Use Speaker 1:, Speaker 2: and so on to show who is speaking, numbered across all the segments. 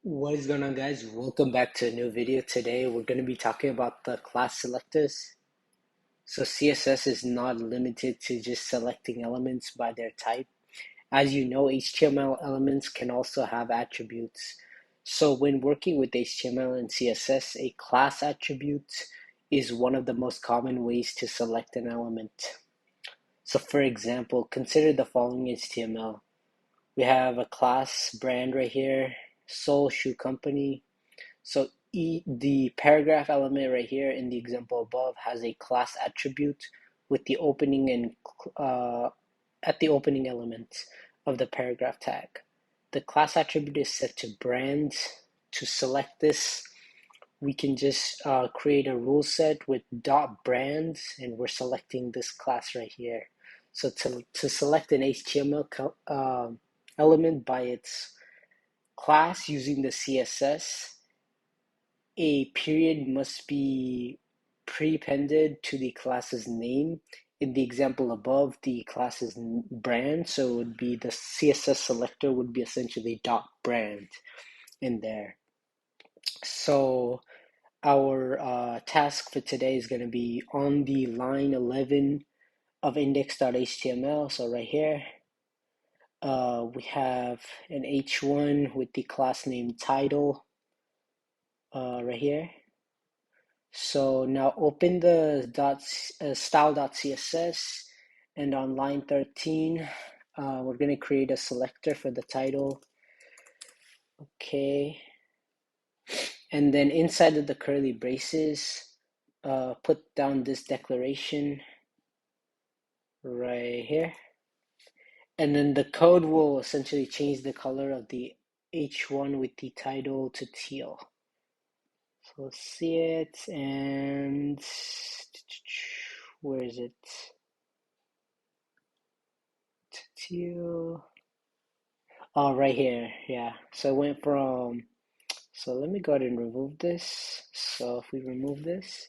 Speaker 1: What is going on, guys? Welcome back to a new video. Today we're going to be talking about the class selectors. So CSS is not limited to just selecting elements by their type. As you know, HTML elements can also have attributes. So when working with HTML and CSS, a class attribute is one of the most common ways to select an element. So for example, consider the following HTML. We have a class brand right here, Soul Shoe Company. So the paragraph element right here in the example above has a class attribute with the opening and at the opening element of the paragraph tag. The class attribute is set to brand. To select this, we can just create a rule set with .brand, and we're selecting this class right here. So to select an HTML element by its class using the CSS, a period must be prepended to the class's name. In the example above, the class's brand, so it would be the CSS selector would be essentially .brand in there. So our task for today is going to be on the line 11 of index.html. So right here, we have an h1 with the class name title right here. So now open the style.css, and on line 13, we're going to create a selector for the title. Okay. And then inside of the curly braces, put down this declaration right here. And then the code will essentially change the color of the H1 with the title to teal. So let's see it, and where is it? Teal. Oh, right here. Yeah. So it went from. So let me go ahead and remove this. So if we remove this,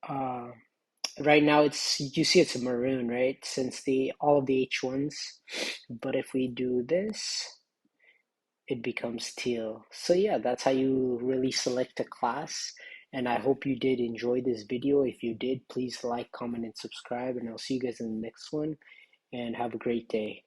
Speaker 1: uh, right now you see it's a maroon, right? Since all of the H1s. But if we do this, it becomes teal. So yeah, that's how you really select a class. And I hope you did enjoy this video. If you did, please like, comment, and subscribe. And I'll see you guys in the next one. And have a great day.